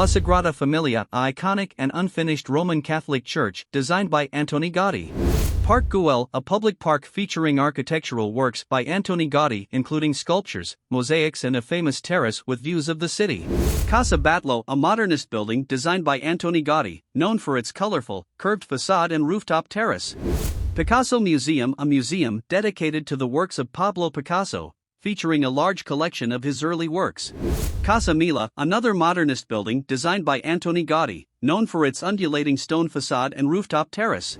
La Sagrada Familia, a iconic and unfinished Roman Catholic church designed by Antoni Gaudi. Parc Güell, a public park featuring architectural works by Antoni Gaudi including sculptures, mosaics and a famous terrace with views of the city. Casa Batllo, a modernist building designed by Antoni Gaudi, known for its colorful, curved facade and rooftop terrace. Picasso Museum, a museum dedicated to the works of Pablo Picasso, featuring a large collection of his early works. Casa Mila, another modernist building designed by Antoni Gaudi, known for its undulating stone facade and rooftop terrace.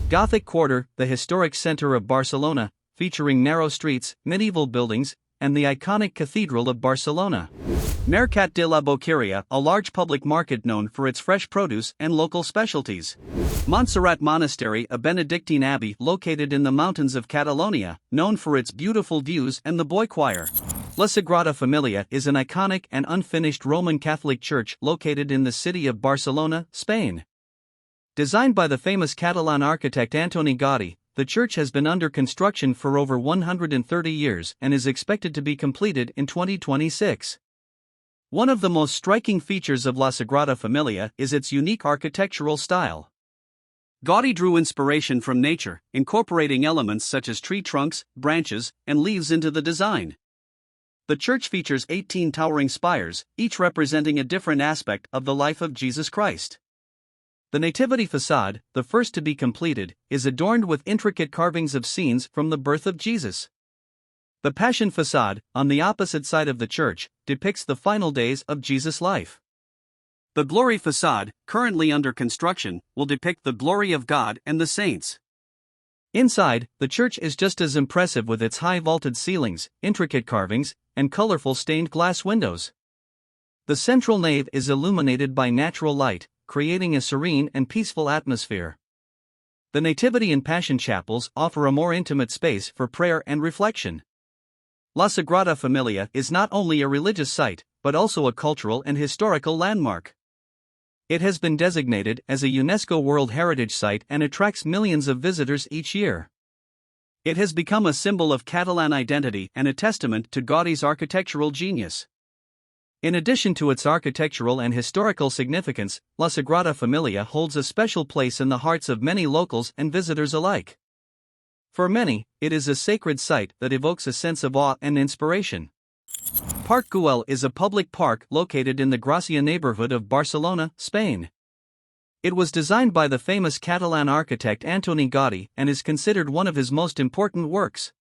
Gothic Quarter, the historic center of Barcelona, featuring narrow streets, medieval buildings, and the iconic Cathedral of Barcelona. Mercat de la Boqueria, a large public market known for its fresh produce and local specialties. Montserrat Monastery, a Benedictine abbey located in the mountains of Catalonia, known for its beautiful views and the boy choir. La Sagrada Familia is an iconic and unfinished Roman Catholic church located in the city of Barcelona, Spain. Designed by the famous Catalan architect Antoni Gaudi, the church has been under construction for over 130 years and is expected to be completed in 2026. One of the most striking features of La Sagrada Familia is its unique architectural style. Gaudi drew inspiration from nature, incorporating elements such as tree trunks, branches, and leaves into the design. The church features 18 towering spires, each representing a different aspect of the life of Jesus Christ. The Nativity facade, the first to be completed, is adorned with intricate carvings of scenes from the birth of Jesus. The Passion facade, on the opposite side of the church, depicts the final days of Jesus' life. The Glory facade, currently under construction, will depict the glory of God and the saints. Inside, the church is just as impressive with its high vaulted ceilings, intricate carvings, and colorful stained glass windows. The central nave is illuminated by natural light, creating a serene and peaceful atmosphere. The Nativity and Passion chapels offer a more intimate space for prayer and reflection. La Sagrada Familia is not only a religious site, but also a cultural and historical landmark. It has been designated as a UNESCO World Heritage Site and attracts millions of visitors each year. It has become a symbol of Catalan identity and a testament to Gaudi's architectural genius. In addition to its architectural and historical significance, La Sagrada Familia holds a special place in the hearts of many locals and visitors alike. For many, it is a sacred site that evokes a sense of awe and inspiration. Parc Güell is a public park located in the Gracia neighborhood of Barcelona, Spain. It was designed by the famous Catalan architect Antoni Gaudi and is considered one of his most important works.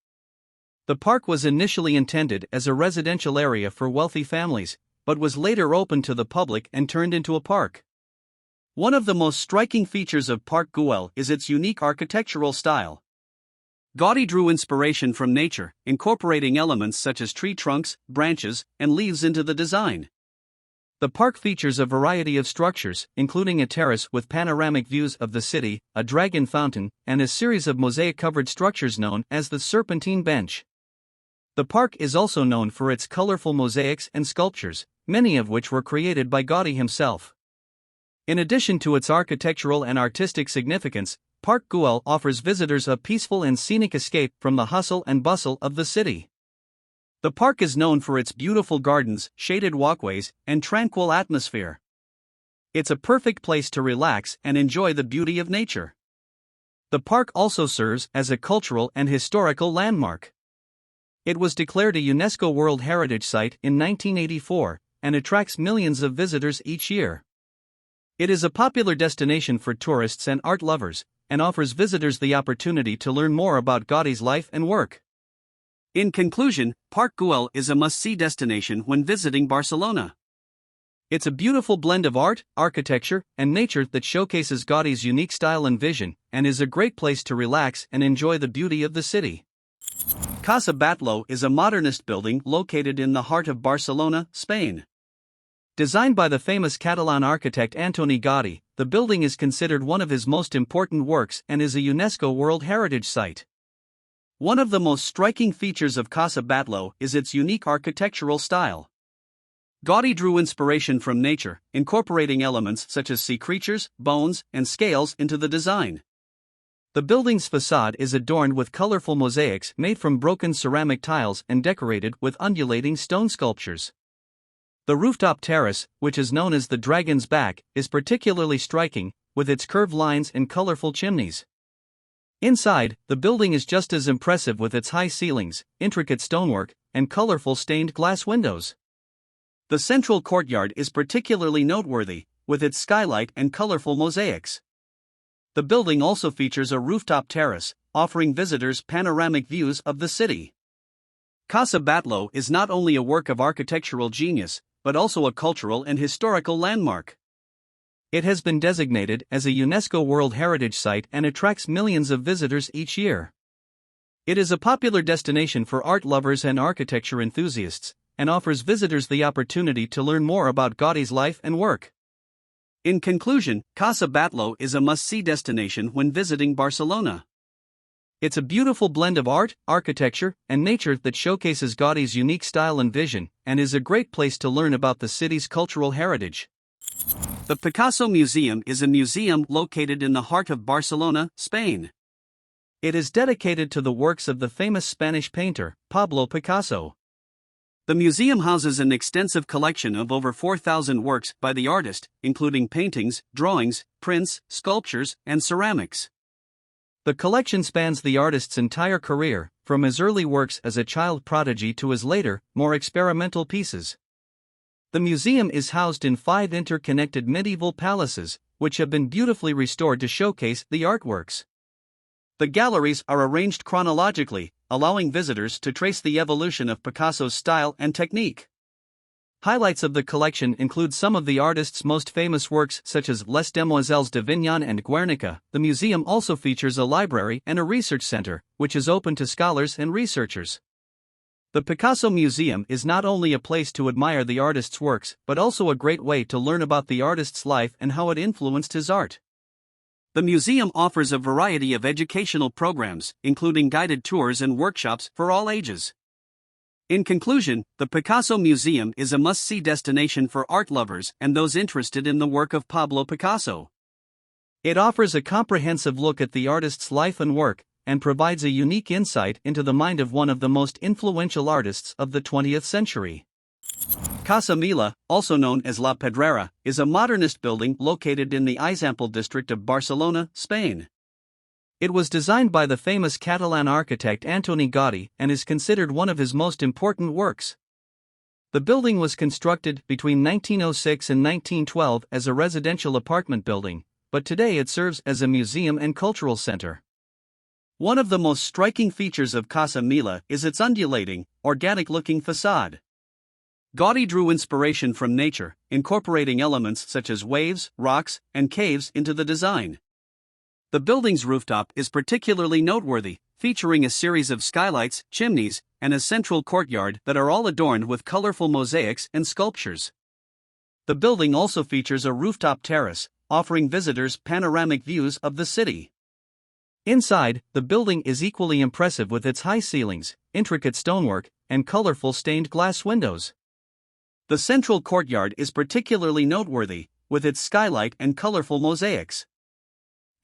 The park was initially intended as a residential area for wealthy families, but was later opened to the public and turned into a park. One of the most striking features of Parc Güell is its unique architectural style. Gaudi drew inspiration from nature, incorporating elements such as tree trunks, branches, and leaves into the design. The park features a variety of structures, including a terrace with panoramic views of the city, a dragon fountain, and a series of mosaic-covered structures known as the Serpentine Bench. The park is also known for its colorful mosaics and sculptures, many of which were created by Gaudi himself. In addition to its architectural and artistic significance, Parc Güell offers visitors a peaceful and scenic escape from the hustle and bustle of the city. The park is known for its beautiful gardens, shaded walkways, and tranquil atmosphere. It's a perfect place to relax and enjoy the beauty of nature. The park also serves as a cultural and historical landmark. It was declared a UNESCO World Heritage Site in 1984 and attracts millions of visitors each year. It is a popular destination for tourists and art lovers, and offers visitors the opportunity to learn more about Gaudi's life and work. In conclusion, Parc Güell is a must-see destination when visiting Barcelona. It's a beautiful blend of art, architecture, and nature that showcases Gaudi's unique style and vision, and is a great place to relax and enjoy the beauty of the city. Casa Batllo is a modernist building located in the heart of Barcelona, Spain. Designed by the famous Catalan architect Antoni Gaudi, the building is considered one of his most important works and is a UNESCO World Heritage Site. One of the most striking features of Casa Batllo is its unique architectural style. Gaudi drew inspiration from nature, incorporating elements such as sea creatures, bones, and scales into the design. The building's facade is adorned with colorful mosaics made from broken ceramic tiles and decorated with undulating stone sculptures. The rooftop terrace, which is known as the Dragon's Back, is particularly striking, with its curved lines and colorful chimneys. Inside, the building is just as impressive with its high ceilings, intricate stonework, and colorful stained glass windows. The central courtyard is particularly noteworthy, with its skylight and colorful mosaics. The building also features a rooftop terrace, offering visitors panoramic views of the city. Casa Batllo is not only a work of architectural genius, but also a cultural and historical landmark. It has been designated as a UNESCO World Heritage Site and attracts millions of visitors each year. It is a popular destination for art lovers and architecture enthusiasts, and offers visitors the opportunity to learn more about Gaudi's life and work. In conclusion, Casa Batllo is a must-see destination when visiting Barcelona. It's a beautiful blend of art, architecture, and nature that showcases Gaudi's unique style and vision, and is a great place to learn about the city's cultural heritage. The Picasso Museum is a museum located in the heart of Barcelona, Spain. It is dedicated to the works of the famous Spanish painter, Pablo Picasso. The museum houses an extensive collection of over 4,000 works by the artist, including paintings, drawings, prints, sculptures, and ceramics. The collection spans the artist's entire career, from his early works as a child prodigy to his later, more experimental pieces. The museum is housed in 5 interconnected medieval palaces, which have been beautifully restored to showcase the artworks. The galleries are arranged chronologically, allowing visitors to trace the evolution of Picasso's style and technique. Highlights of the collection include some of the artist's most famous works such as Les Demoiselles d'Avignon and Guernica. The museum also features a library and a research center, which is open to scholars and researchers. The Picasso Museum is not only a place to admire the artist's works, but also a great way to learn about the artist's life and how it influenced his art. The museum offers a variety of educational programs, including guided tours and workshops for all ages. In conclusion, the Picasso Museum is a must-see destination for art lovers and those interested in the work of Pablo Picasso. It offers a comprehensive look at the artist's life and work, and provides a unique insight into the mind of one of the most influential artists of the 20th century. Casa Mila, also known as La Pedrera, is a modernist building located in the Eixample district of Barcelona, Spain. It was designed by the famous Catalan architect Antoni Gaudi and is considered one of his most important works. The building was constructed between 1906 and 1912 as a residential apartment building, but today it serves as a museum and cultural center. One of the most striking features of Casa Mila is its undulating, organic-looking facade. Gaudi drew inspiration from nature, incorporating elements such as waves, rocks, and caves into the design. The building's rooftop is particularly noteworthy, featuring a series of skylights, chimneys, and a central courtyard that are all adorned with colorful mosaics and sculptures. The building also features a rooftop terrace, offering visitors panoramic views of the city. Inside, the building is equally impressive with its high ceilings, intricate stonework, and colorful stained glass windows. The central courtyard is particularly noteworthy, with its skylight and colorful mosaics.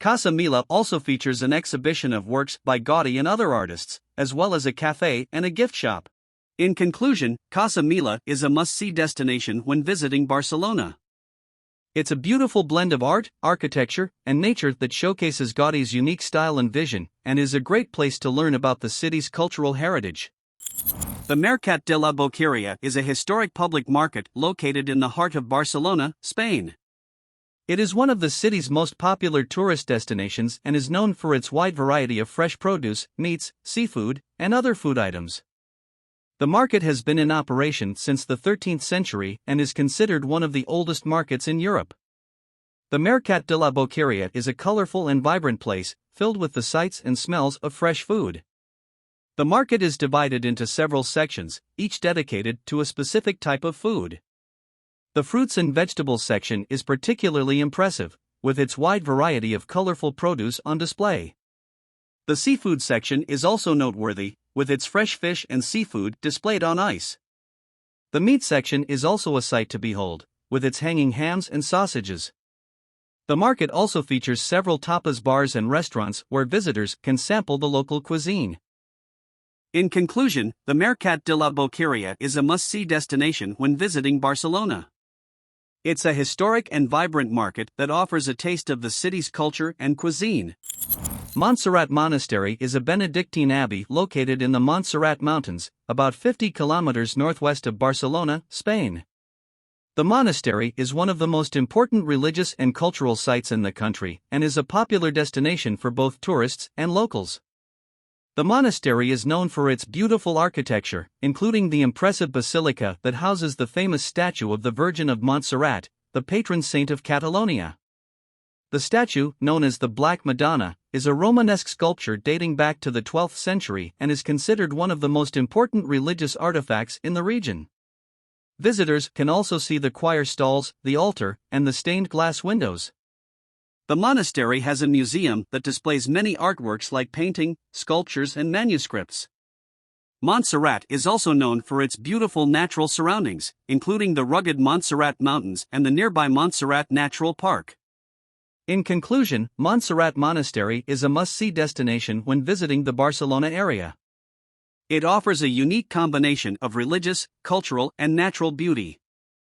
Casa Mila also features an exhibition of works by Gaudi and other artists, as well as a cafe and a gift shop. In conclusion, Casa Mila is a must-see destination when visiting Barcelona. It's a beautiful blend of art, architecture, and nature that showcases Gaudi's unique style and vision, and is a great place to learn about the city's cultural heritage. The Mercat de la Boqueria is a historic public market located in the heart of Barcelona, Spain. It is one of the city's most popular tourist destinations and is known for its wide variety of fresh produce, meats, seafood, and other food items. The market has been in operation since the 13th century and is considered one of the oldest markets in Europe. The Mercat de la Boqueria is a colorful and vibrant place, filled with the sights and smells of fresh food. The market is divided into several sections, each dedicated to a specific type of food. The fruits and vegetables section is particularly impressive, with its wide variety of colorful produce on display. The seafood section is also noteworthy, with its fresh fish and seafood displayed on ice. The meat section is also a sight to behold, with its hanging hams and sausages. The market also features several tapas bars and restaurants where visitors can sample the local cuisine. In conclusion, the Mercat de la Boqueria is a must-see destination when visiting Barcelona. It's a historic and vibrant market that offers a taste of the city's culture and cuisine. Montserrat Monastery is a Benedictine abbey located in the Montserrat Mountains, about 50 kilometers northwest of Barcelona, Spain. The monastery is one of the most important religious and cultural sites in the country and is a popular destination for both tourists and locals. The monastery is known for its beautiful architecture, including the impressive basilica that houses the famous statue of the Virgin of Montserrat, the patron saint of Catalonia. The statue, known as the Black Madonna, is a Romanesque sculpture dating back to the 12th century and is considered one of the most important religious artifacts in the region. Visitors can also see the choir stalls, the altar, and the stained glass windows. The monastery has a museum that displays many artworks like painting, sculptures, and manuscripts. Montserrat is also known for its beautiful natural surroundings, including the rugged Montserrat Mountains and the nearby Montserrat Natural Park. In conclusion, Montserrat Monastery is a must-see destination when visiting the Barcelona area. It offers a unique combination of religious, cultural, and natural beauty.